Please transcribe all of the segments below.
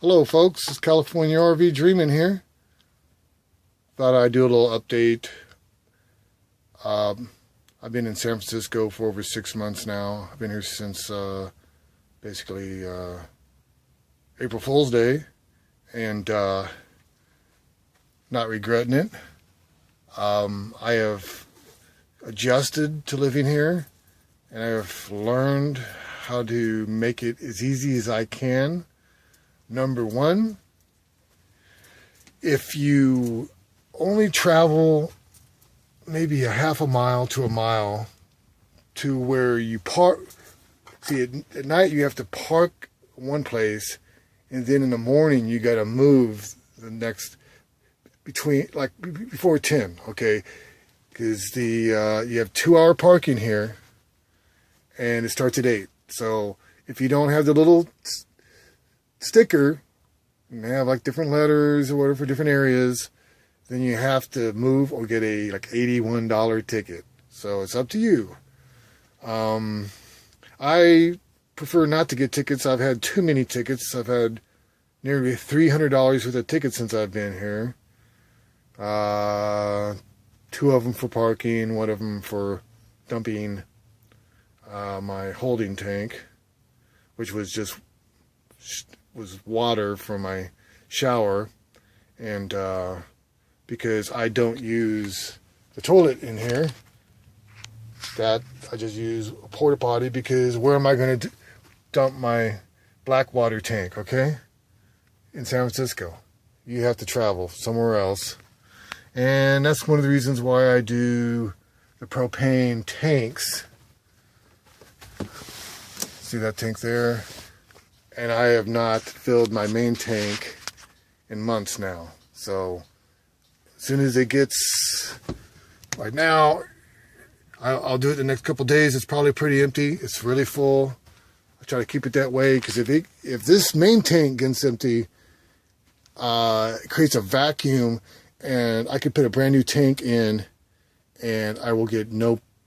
Hello folks, it's California RV Dreaming here. Thought I'd do a little update. I've been in San Francisco for over 6 months now. I've been here since basically April Fool's Day, and not regretting it. I have adjusted to living here, and I have learned how to make it as easy as I can. Number one, if you only travel maybe a half a mile to a mile to where you park, see, at night you have to park one place, and then in the morning you got to move the next, before 10, okay? Because you have 2-hour parking here, and it starts at 8. So if you don't have the little sticker and have like different letters or whatever for different areas, then you have to move or get a $81 ticket. So it's up to you. I prefer not to get tickets. I've had too many tickets. I've had nearly $300 worth of tickets since I've been here. 2 of them for parking, 1 of them for dumping my holding tank, which was water from my shower, and because I don't use the toilet in here, that I just use a porta potty, because where am I going to dump my black water tank, okay? In San Francisco. You have to travel somewhere else. And that's one of the reasons why I do the propane tanks. See that tank there? And I have not filled my main tank in months now. So as soon as it gets, right now, I'll do it the next couple days. It's probably pretty empty. It's really full. I try to keep it that way, because if this main tank gets empty, it creates a vacuum, and I could put a brand new tank in, and I will get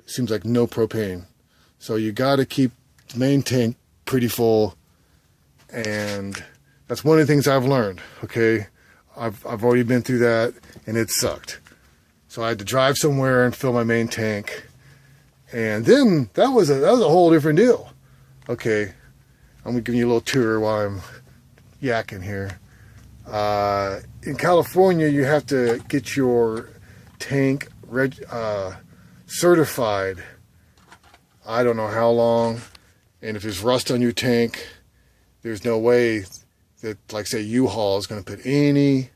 seems like no propane. So you got to keep the main tank pretty full. And that's one of the things I've learned, okay? I've already been through that, and it sucked. So I had to drive somewhere and fill my main tank. And then that was a whole different deal. Okay, I'm going to give you a little tour while I'm yakking here. In California, you have to get your tank certified. I don't know how long. And if there's rust on your tank, there's no way that, like, say, U-Haul is going to put any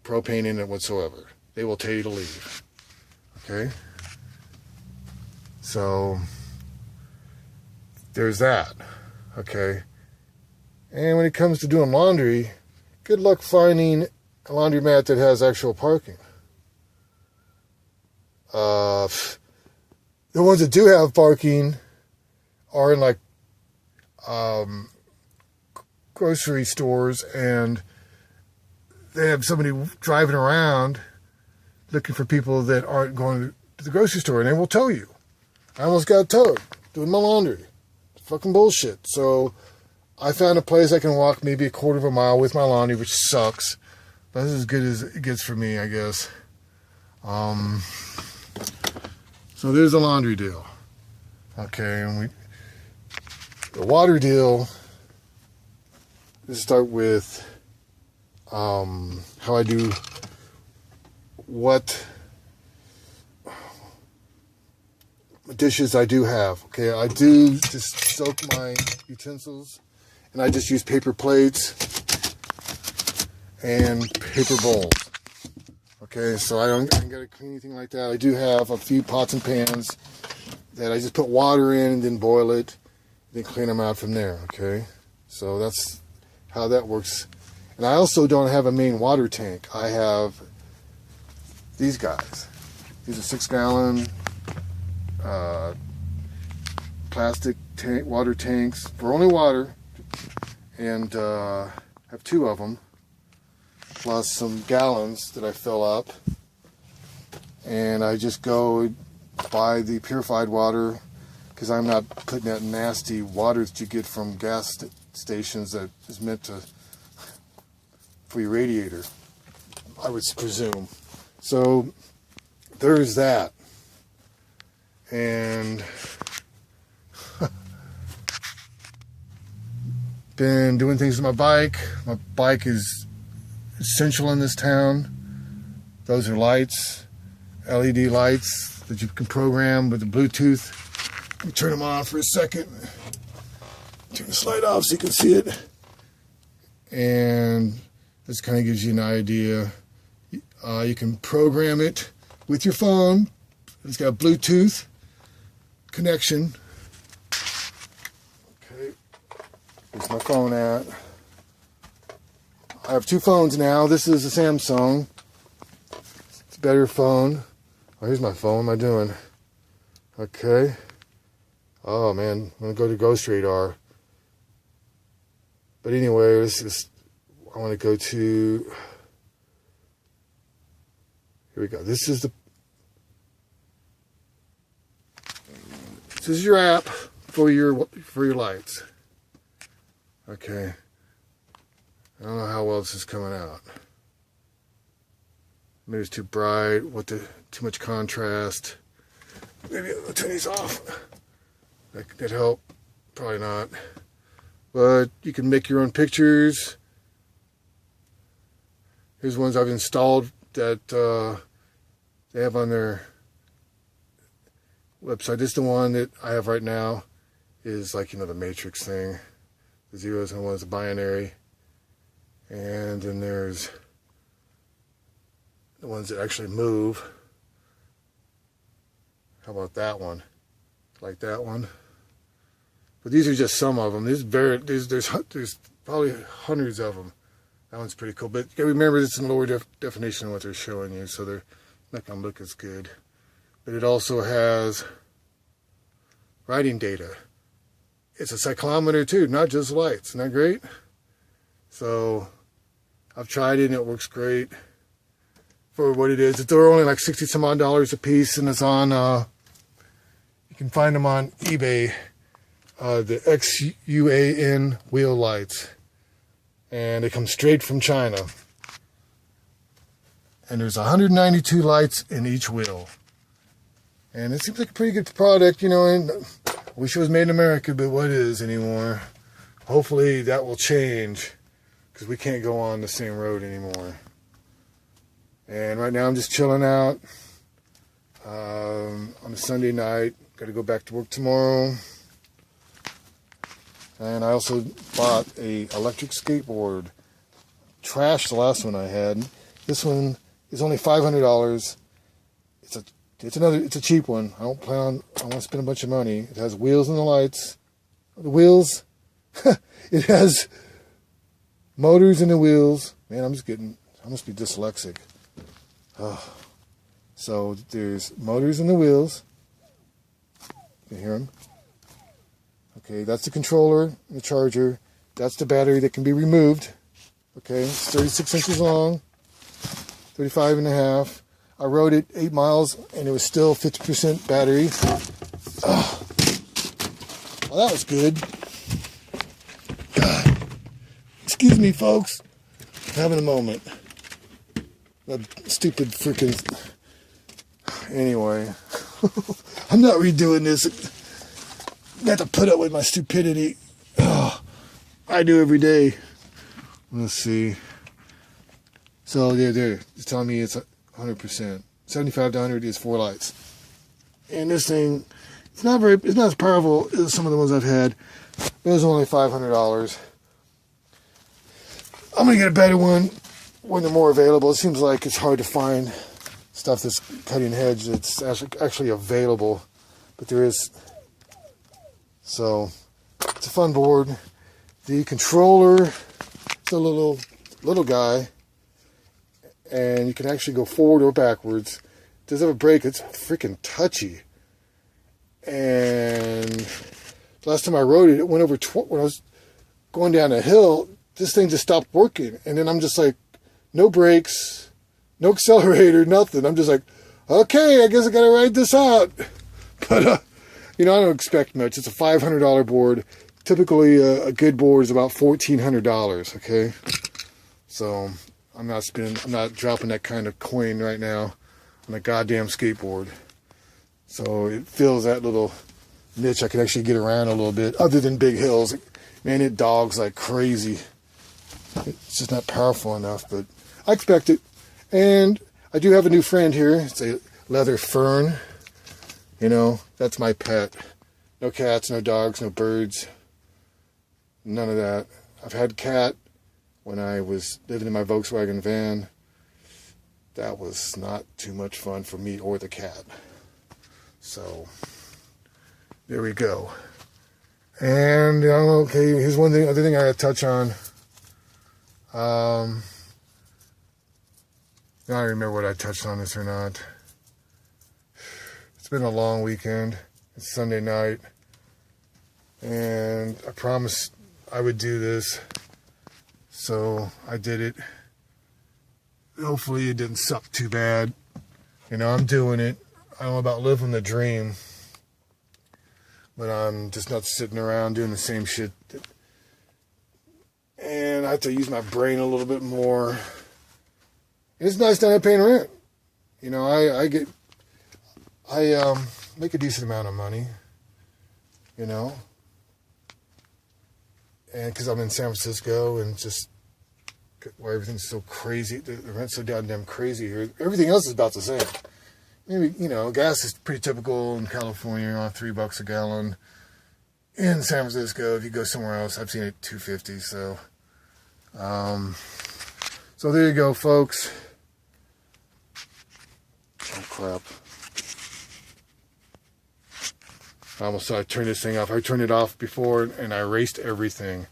propane in it whatsoever. They will tell you to leave. Okay? So, there's that. Okay? And when it comes to doing laundry, good luck finding a laundromat that has actual parking. The ones that do have parking are in, like, grocery stores, and they have somebody driving around looking for people that aren't going to the grocery store, and they will tow you. I almost got towed doing my laundry. Fucking bullshit. So I found a place I can walk maybe a quarter of a mile with my laundry, which sucks, but that's as good as it gets for me, I guess. So there's a laundry deal. Okay, and the water deal. Let's start with how I do what dishes I do have. Okay, I do just soak my utensils, and I just use paper plates and paper bowls. Okay, so I don't gotta clean anything like that. I do have a few pots and pans that I just put water in and then boil it, then clean them out from there. Okay, so that's how that works. And I also don't have a main water tank. I have these guys. These are 6-gallon plastic water tanks for only water, and have 2 of them, plus some gallons that I fill up. And I just go buy the purified water, because I'm not putting that nasty water that you get from gas stations that is meant to for your radiator, I would presume. So there's that. And been doing things with my bike. My bike is essential in this town. Those are lights, LED lights that you can program with the Bluetooth. Let me turn them on for a second. Turn this light off so you can see it. And this kind of gives you an idea. You can program it with your phone. It's got a Bluetooth connection. Okay, where's my phone at? I have two phones now. This is a Samsung. It's a better phone. Oh, here's my phone. What am I doing? Okay. Oh man, I'm gonna go to Ghost Radar. But anyway, I want to go to. Here we go. This is your app for your lights. Okay. I don't know how well this is coming out. Maybe it's too bright. Too much contrast. Maybe I'll turn these off. That help? Probably not. But you can make your own pictures. Here's ones I've installed that they have on their website. This is the one that I have right now. Is like, the matrix thing. The zeros and ones, the binary. And then there's the ones that actually move. How about that one? Like that one. But these are just some of them. There's probably hundreds of them. That one's pretty cool. But you gotta remember, it's in lower definition of what they're showing you, so they're not gonna look as good. But it also has writing data. It's a cyclometer too, not just lights. Isn't that great? So I've tried it and it works great for what it is. They're only like $60 some odd a piece, and it's on. You can find them on eBay. The XUAN wheel lights, and they come straight from China. And there's 192 lights in each wheel, and it seems like a pretty good product, And I wish it was made in America, but what is anymore? Hopefully that will change, because we can't go on the same road anymore. And right now I'm just chilling out on a Sunday night. Got to go back to work tomorrow. And I also bought a electric skateboard. Trashed the last one I had. This one is only $500. It's a cheap one. I don't want to spend a bunch of money. It has wheels and the lights. The wheels. It has motors in the wheels. Man, I must be dyslexic. So there's motors in the wheels. You hear them? Okay, that's the controller and the charger. That's the battery that can be removed. Okay, it's 36 inches long, 35 and a half. I rode it 8 miles and it was still 50% battery. Well, that was good. God. Excuse me, folks. I'm having a moment. That stupid freaking... Anyway. I'm not redoing this. I have to put up with my stupidity. I do every day. Let's see. So there. It's telling me it's 100%. 75 to 100 is 4 lights. And this thing, it's not as powerful as some of the ones I've had. It was only $500. I'm gonna get a better one when they're more available. It seems like it's hard to find stuff that's cutting edge that's actually available, but there is. So it's a fun board. The controller, it's a little guy, and you can actually go forward or backwards. It does have a brake. It's freaking touchy. And last time I rode it, it went over when I was going down a hill. This thing just stopped working, and then I'm just like, no brakes, no accelerator, nothing. I'm just like, okay, I guess I gotta ride this out. But I don't expect much. It's a $500 board. Typically, a good board is about $1,400. Okay, so I'm not dropping that kind of coin right now on a goddamn skateboard. So it fills that little niche I can actually get around a little bit, other than big hills. Man, it dogs like crazy. It's just not powerful enough, but I expect it. And I do have a new friend here. It's a leather fern. You know, that's my pet. No cats, no dogs, no birds. None of that. I've had a cat when I was living in my Volkswagen van. That was not too much fun for me or the cat. So, there we go. And, okay, here's other thing I gotta touch on. I don't remember what I touched on this or not. It's been a long weekend. It's Sunday night. And I promised I would do this. So I did it. Hopefully it didn't suck too bad. You know, I'm doing it. I don't know about living the dream. But I'm just not sitting around doing the same shit. And I have to use my brain a little bit more. It's nice not paying rent. You know, I make a decent amount of money. You know. And because I'm in San Francisco and just where everything's so crazy, the rent's so goddamn crazy here. Everything else is about the same. Maybe, you know, gas is pretty typical in California, around $3 a gallon. In San Francisco, if you go somewhere else, I've seen it $2.50. So there you go, folks. Oh crap! I almost thought I turned this thing off. I turned it off before and I erased everything.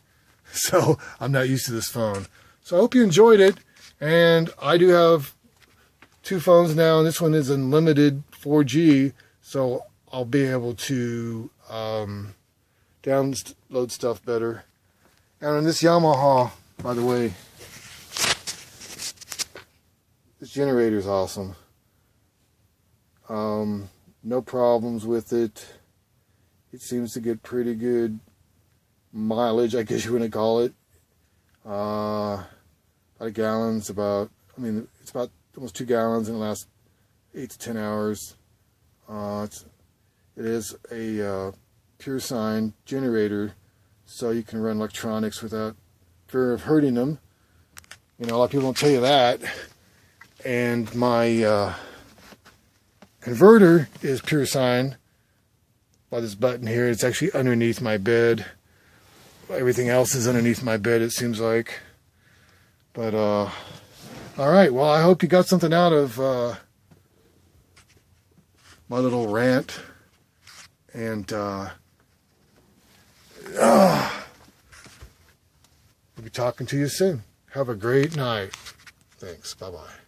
So I'm not used to this phone. So I hope you enjoyed it. And I do have 2 phones now, and this one is unlimited 4G. So I'll be able to download stuff better. And on this Yamaha, by the way, this generator is awesome. No problems with it. It seems to get pretty good mileage, I guess you wouldn't call it. About a gallon's it's about almost 2 gallons, and it lasts 8 to 10 hours. It is a pure sine generator, so you can run electronics without fear of hurting them. You know, a lot of people don't tell you that. And my converter is pure sine by this button here. It's actually underneath my bed. Everything else is underneath my bed, it seems like. But all right, well, I hope you got something out of my little rant. And we'll be talking to you soon. Have a great night. Thanks. Bye-bye.